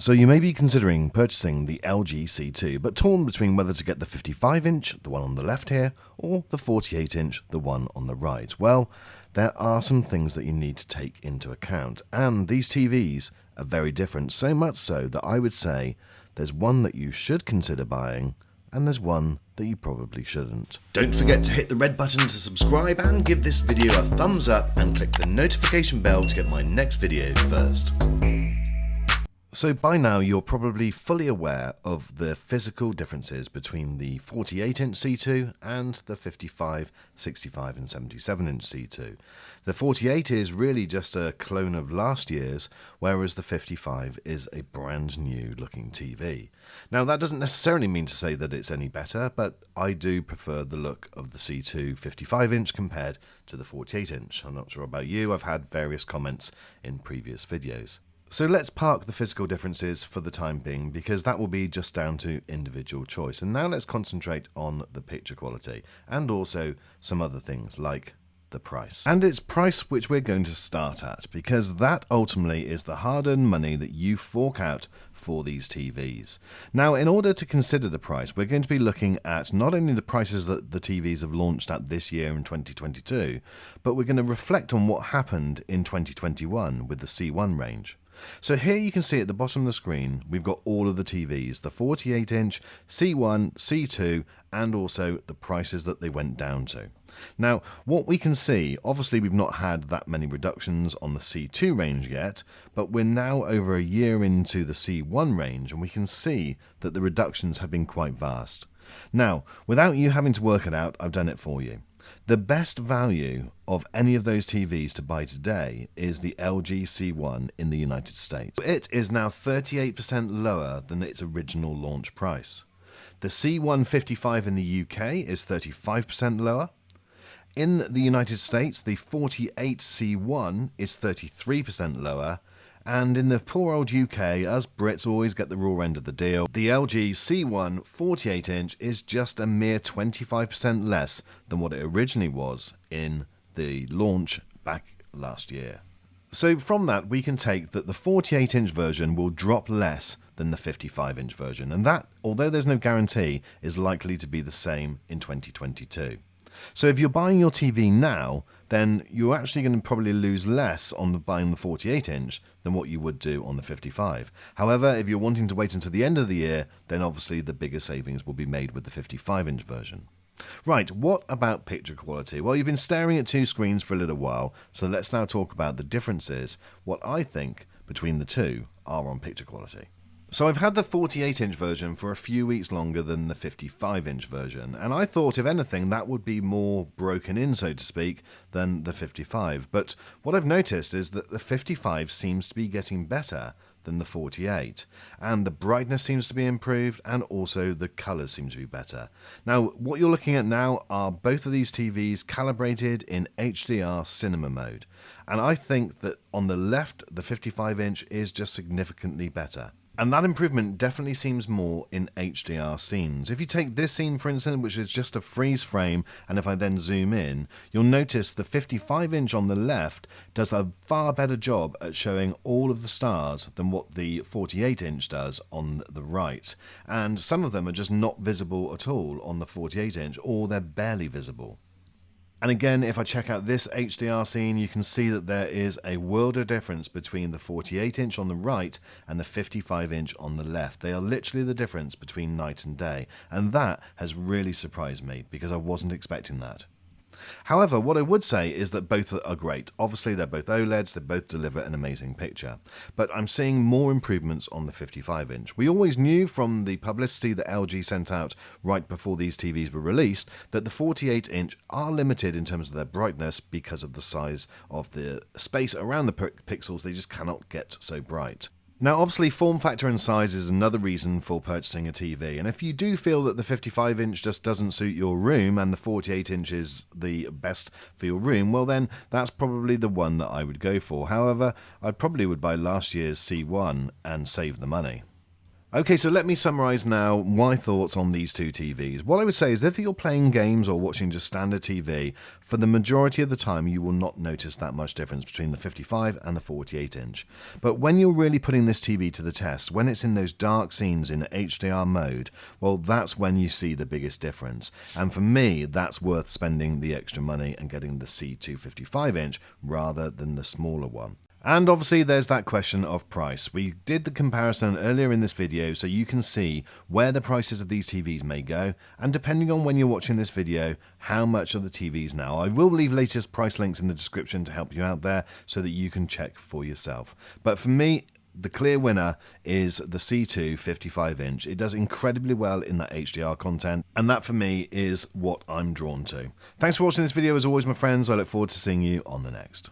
So you may be considering purchasing the LG C2, but torn between whether to get the 55-inch, the one on the left here, or the 48-inch, the one on the right. Well, there are some things that you need to take into account, and these TVs are very different, so much so that I would say there's one that you should consider buying, and there's one that you probably shouldn't. Don't forget to hit the red button to subscribe and give this video a thumbs up and click the notification bell to get my next video first. So by now you're probably fully aware of the physical differences between the 48-inch C2 and the 55, 65 and 77-inch C2. The 48 is really just a clone of last year's, whereas the 55 is a brand new looking TV. Now that doesn't necessarily mean to say that it's any better, but I do prefer the look of the C2 55-inch compared to the 48-inch. I'm not sure about you, I've had various comments in previous videos. So let's park the physical differences for the time being, because that will be just down to individual choice. And now let's concentrate on the picture quality and also some other things like the price. And it's price which we're going to start at, because that ultimately is the hard-earned money that you fork out for these TVs. Now, in order to consider the price, we're going to be looking at not only the prices that the TVs have launched at this year in 2022, but we're going to reflect on what happened in 2021 with the C1 range. So here you can see at the bottom of the screen, we've got all of the TVs, the 48-inch, C1, C2, and also the prices that they went down to. Now, what we can see, obviously we've not had that many reductions on the C2 range yet, but we're now over a year into the C1 range, and we can see that the reductions have been quite vast. Now, without you having to work it out, I've done it for you. The best value of any of those TVs to buy today is the LG C1 in the United States. It is now 38% lower than its original launch price. The C1 55 in the UK is 35% lower. In the United States, the 48 C1 is 33% lower. And in the poor old UK, us Brits always get the raw end of the deal. The LG C1 48-inch is just a mere 25% less than what it originally was in the launch back last year. So from that, we can take that the 48-inch version will drop less than the 55-inch version, and that, although there's no guarantee, is likely to be the same in 2022. So if you're buying your TV now, then you're actually going to probably lose less on buying the 48-inch than what you would do on the 55. However, if you're wanting to wait until the end of the year, then obviously the bigger savings will be made with the 55-inch version. Right, what about picture quality? Well, you've been staring at two screens for a little while, so let's now talk about the differences, what I think between the two are on picture quality. So I've had the 48-inch version for a few weeks longer than the 55-inch version, and I thought, if anything, that would be more broken in, so to speak, than the 55. But what I've noticed is that the 55 seems to be getting better than the 48, and the brightness seems to be improved, and also the colours seem to be better. Now, what you're looking at now are both of these TVs calibrated in HDR cinema mode, and I think that on the left, the 55-inch is just significantly better. And that improvement definitely seems more in HDR scenes. If you take this scene, for instance, which is just a freeze frame, and if I then zoom in, you'll notice the 55-inch on the left does a far better job at showing all of the stars than what the 48-inch does on the right. And some of them are just not visible at all on the 48-inch, or they're barely visible. And again, if I check out this HDR scene, you can see that there is a world of difference between the 48-inch on the right and the 55-inch on the left. They are literally the difference between night and day, and that has really surprised me because I wasn't expecting that. However, what I would say is that both are great. Obviously, they're both OLEDs, they both deliver an amazing picture. But I'm seeing more improvements on the 55-inch. We always knew from the publicity that LG sent out right before these TVs were released that the 48-inch are limited in terms of their brightness because of the size of the space around the pixels. They just cannot get so bright. Now, obviously, form factor and size is another reason for purchasing a TV, and if you do feel that the 55-inch just doesn't suit your room and the 48-inch is the best for your room, well then, that's probably the one that I would go for. However, I probably would buy last year's C1 and save the money. Okay, so let me summarize now my thoughts on these two TVs. What I would say is if you're playing games or watching just standard TV, for the majority of the time you will not notice that much difference between the 55 and the 48 inch. But when you're really putting this TV to the test, when it's in those dark scenes in HDR mode, well, that's when you see the biggest difference. And for me, that's worth spending the extra money and getting the C2 55 inch rather than the smaller one. And obviously there's that question of price. We did the comparison earlier in this video so you can see where the prices of these TVs may go, and depending on when you're watching this video, how much are the TVs now. I will leave latest price links in the description to help you out there so that you can check for yourself. But for me, the clear winner is the C2 55 inch. It does incredibly well in that HDR content, and that for me is what I'm drawn to. Thanks for watching this video as always, my friends. I look forward to seeing you on the next.